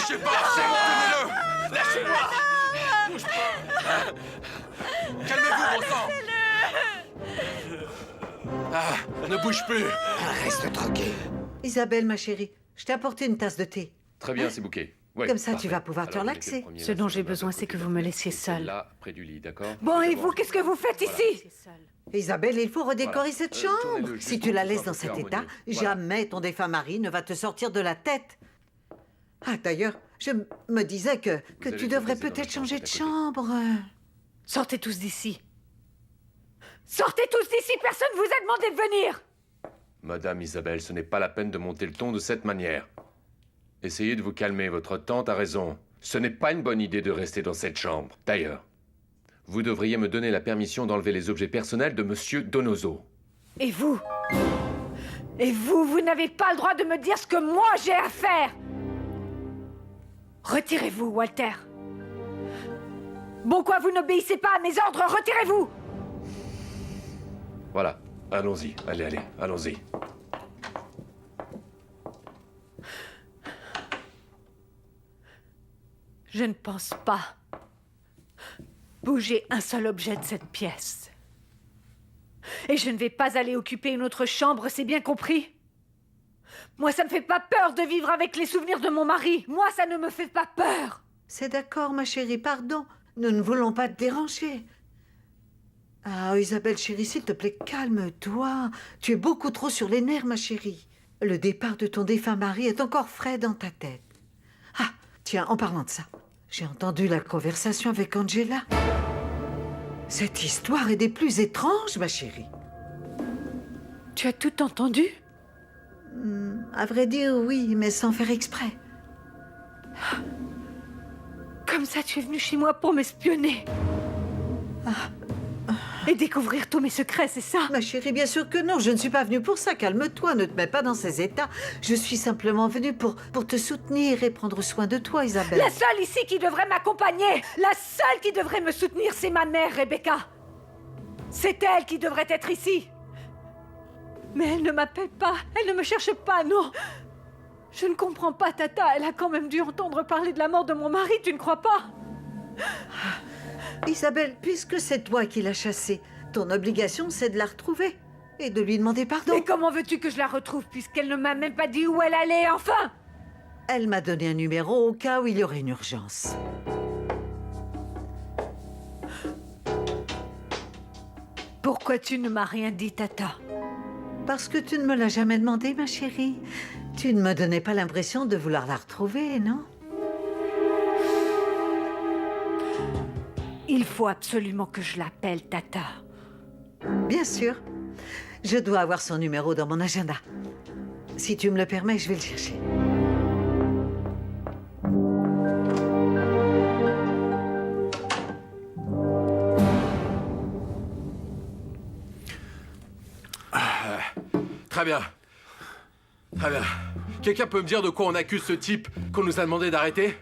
bougez pas! Tenez-le! Lâchez-moi! Bouge pas! Calmez-vous, bon sang! Ah, ne bouge plus! Reste tranquille. Isabelle, ma chérie, je t'ai apporté une tasse de thé. Très bien, c'est bouquet. Ouais, Comme ça, parfait. tu vas pouvoir te Alors, relaxer. mettez le premier Ce là dont sur j'ai la besoin, table c'est que côté. vous me laissiez Et celle seule. là, près du lit, d'accord? Bon, et D'abord, vous, qu'est-ce que vous faites ici? Isabelle, il faut redécorer Voilà. cette Tournez-le chambre. juste Si pour tu la que ce laisses soit dans un peu cet harmonieux. état, Voilà. jamais ton défunt mari ne va te sortir de la tête. Ah, d'ailleurs, je me disais que allez tu vous devrais poser dans peut-être la changer de chambre chambre. Sortez tous d'ici. Sortez tous d'ici, personne vous a demandé de venir. Madame Isabelle, ce n'est pas la peine de monter le ton de cette manière. Essayez de vous calmer, votre tante a raison. Ce n'est pas une bonne idée de rester dans cette chambre. D'ailleurs, vous devriez me donner la permission d'enlever les objets personnels de Monsieur Donoso. Et vous? Et vous n'avez pas le droit de me dire ce que moi j'ai à faire. Retirez-vous, Walter. Bon quoi, vous n'obéissez pas à mes ordres, retirez-vous. Voilà, allons-y, allez, allons-y. Je ne pense pas bouger un seul objet de cette pièce. Et je ne vais pas aller occuper une autre chambre, c'est bien compris? Moi, ça me fait pas peur de vivre avec les souvenirs de mon mari. Moi, ça ne me fait pas peur. C'est d'accord, ma chérie, pardon. Nous ne voulons pas te déranger. Ah, Isabelle, chérie, s'il te plaît, calme-toi. Tu es beaucoup trop sur les nerfs, ma chérie. Le départ de ton défunt mari est encore frais dans ta tête. Ah, tiens, en parlant de ça, j'ai entendu la conversation avec Angela. Cette histoire est des plus étranges, ma chérie. Tu as tout entendu? À vrai dire, oui, mais sans faire exprès. Comme ça, tu es venu chez moi pour m'espionner. Et découvrir tous mes secrets, c'est ça? Ma chérie, bien sûr que non, je ne suis pas venue pour ça. Calme-toi, ne te mets pas dans ces états. Je suis simplement venue pour te soutenir et prendre soin de toi, Isabelle. La seule ici qui devrait m'accompagner, la seule qui devrait me soutenir, c'est ma mère, Rebecca. C'est elle qui devrait être ici. Mais elle ne m'appelle pas, elle ne me cherche pas, non. Je ne comprends pas, Tata. Elle a quand même dû entendre parler de la mort de mon mari, tu ne crois pas? Isabelle, puisque c'est toi qui l'as chassée, ton obligation, c'est de la retrouver et de lui demander pardon. Et comment veux-tu que je la retrouve, puisqu'elle ne m'a même pas dit où elle allait, enfin? Elle m'a donné un numéro au cas où il y aurait une urgence. Pourquoi tu ne m'as rien dit, Tata? Parce que tu ne me l'as jamais demandé, ma chérie. Tu ne me donnais pas l'impression de vouloir la retrouver, non? Il faut absolument que je l'appelle, Tata. Bien sûr. Je dois avoir son numéro dans mon agenda. Si tu me le permets, je vais le chercher. Très bien. Très bien. Quelqu'un peut me dire de quoi on accuse ce type qu'on nous a demandé d'arrêter?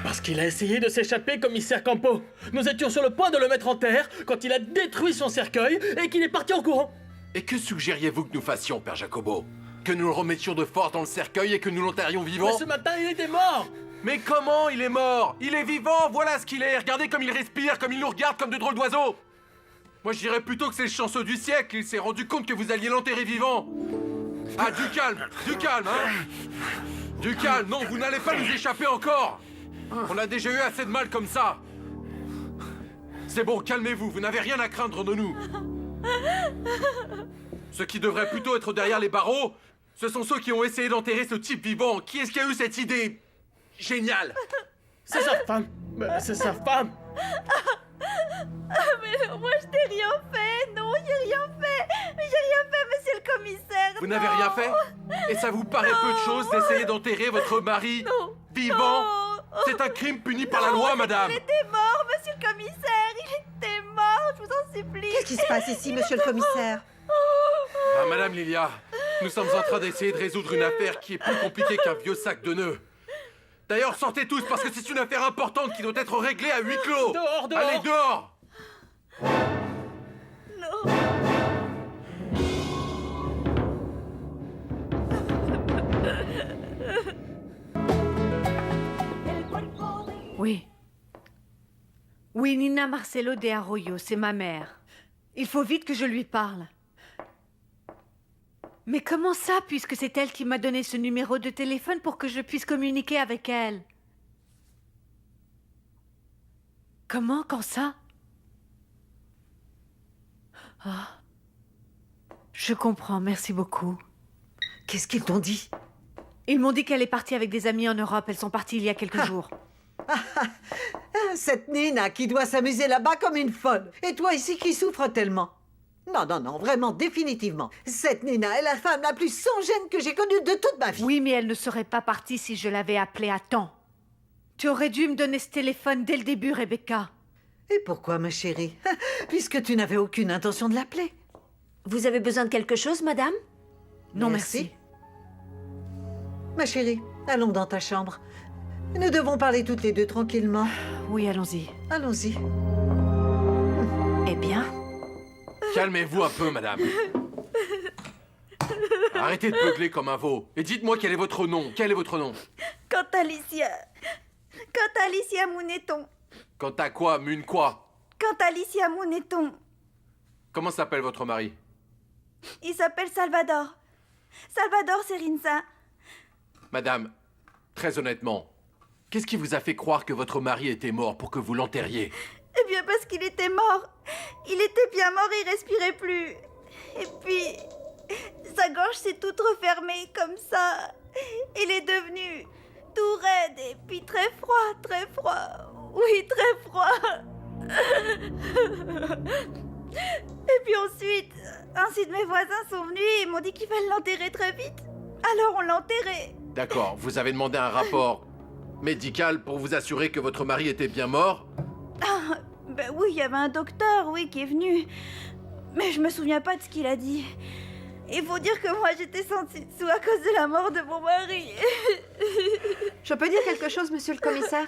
Parce qu'il a essayé de s'échapper, commissaire Campo. Nous étions sur le point de le mettre en terre quand il a détruit son cercueil et qu'il est parti en courant. Et que suggériez-vous que nous fassions, Père Jacobo? Que nous le remettions de force dans le cercueil et que nous l'enterrions vivant? Mais ce matin, il était mort. Mais comment il est mort? Il est vivant, voilà ce qu'il est. Regardez comme il respire, comme il nous regarde comme de drôles d'oiseaux. Moi, je dirais plutôt que c'est le chanceux du siècle. Il s'est rendu compte que vous alliez l'enterrer vivant. Ah, du calme, hein? Du calme, non, vous n'allez pas nous échapper encore. On a déjà eu assez de mal comme ça. C'est bon, calmez-vous, vous n'avez rien à craindre de nous. Ceux qui devraient plutôt être derrière les barreaux, ce sont ceux qui ont essayé d'enterrer ce type vivant. Qui est-ce qui a eu cette idée géniale? C'est sa femme. C'est sa femme. Mais non, moi je t'ai rien fait, non, j'ai rien fait. Mais j'ai rien fait, monsieur le commissaire. Vous n'avez rien fait? Et ça vous paraît peu de choses d'essayer d'enterrer votre mari vivant? Non. C'est un crime puni par la loi, madame. Il était mort, monsieur le commissaire. Il était mort, je vous en supplie. Qu'est-ce qui se passe ici, monsieur le commissaire? Ah, madame Lilia, nous sommes en train d'essayer de résoudre une affaire qui est plus compliquée qu'un vieux sac de nœuds. D'ailleurs, sortez tous parce que c'est une affaire importante qui doit être réglée à huis clos. Dehors, dehors. Allez, dehors. Non. Oui, Nina Marcelo de Arroyo, c'est ma mère. Il faut vite que je lui parle. Mais comment ça, puisque c'est elle qui m'a donné ce numéro de téléphone pour que je puisse communiquer avec elle? Comment, quand ça? Ah. Je comprends, merci beaucoup. Qu'est-ce qu'ils t'ont dit? Ils m'ont dit qu'elle est partie avec des amis en Europe. Elles sont parties il y a quelques jours. Cette Nina qui doit s'amuser là-bas comme une folle. Et toi ici qui souffres tellement. Non, non, non, vraiment, définitivement. Cette Nina est la femme la plus sans gêne que j'ai connue de toute ma vie. Oui, mais elle ne serait pas partie si je l'avais appelée à temps. Tu aurais dû me donner ce téléphone dès le début, Rebecca. Et pourquoi, ma chérie? Puisque tu n'avais aucune intention de l'appeler. Vous avez besoin de quelque chose, madame? Non, merci. Ma chérie, allons dans ta chambre. Nous devons parler toutes les deux tranquillement. Oui, allons-y. Allons-y. Eh bien? Calmez-vous un peu, madame. Arrêtez de beugler comme un veau. Et dites-moi quel est votre nom. Quel est votre nom? Quant à Alicia Mouneton. Quant à quoi, Mune quoi? Quant à Alicia Mouneton. Comment s'appelle votre mari? Il s'appelle Salvador. Salvador Serinza. Madame, très honnêtement, qu'est-ce qui vous a fait croire que votre mari était mort pour que vous l'enterriez? Eh bien, parce qu'il était mort. Il était bien mort et il respirait plus. Et puis, sa gorge s'est toute refermée comme ça. Il est devenu tout raide et puis très froid, très froid. Oui, très froid. Et puis ensuite, mes voisins sont venus et m'ont dit qu'il fallait l'enterrer très vite. Alors on l'a enterré. D'accord, vous avez demandé un rapport médical pour vous assurer que votre mari était bien mort? Ah, ben oui, il y avait un docteur, oui, qui est venu. Mais je me souviens pas de ce qu'il a dit. Il faut dire que moi, j'étais sentie dessous à cause de la mort de mon mari. Je peux dire quelque chose, monsieur le commissaire?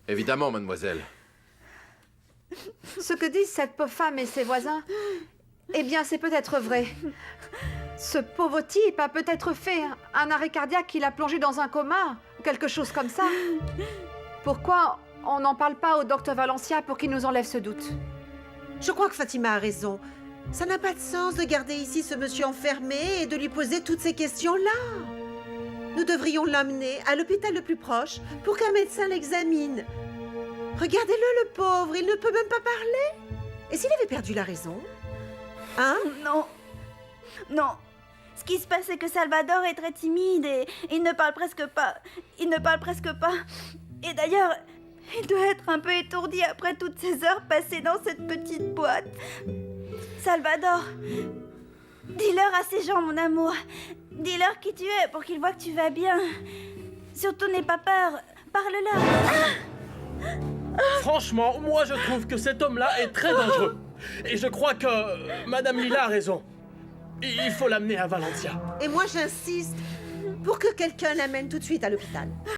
Évidemment, mademoiselle. Ce que disent cette pauvre femme et ses voisins, eh bien, c'est peut-être vrai. Ce pauvre type a peut-être fait un arrêt cardiaque qui l'a plongé dans un coma, ou quelque chose comme ça. Pourquoi on n'en parle pas au docteur Valencia pour qu'il nous enlève ce doute? Je crois que Fatima a raison. Ça n'a pas de sens de garder ici ce monsieur enfermé et de lui poser toutes ces questions-là. Nous devrions l'emmener à l'hôpital le plus proche pour qu'un médecin l'examine. Regardez-le, le pauvre, il ne peut même pas parler. Et s'il avait perdu la raison? Hein? Non. Non. Ce qui se passe, c'est que Salvador est très timide et il ne parle presque pas. Il ne parle presque pas. Et d'ailleurs, il doit être un peu étourdi après toutes ces heures passées dans cette petite boîte. Salvador, dis-leur à ces gens, mon amour. Dis-leur qui tu es pour qu'ils voient que tu vas bien. Surtout n'aie pas peur. Parle-leur. Franchement, moi je trouve que cet homme-là est très dangereux. Et je crois que Madame Lila a raison. Il faut l'amener à Valencia. Et moi, j'insiste pour que quelqu'un l'amène tout de suite à l'hôpital.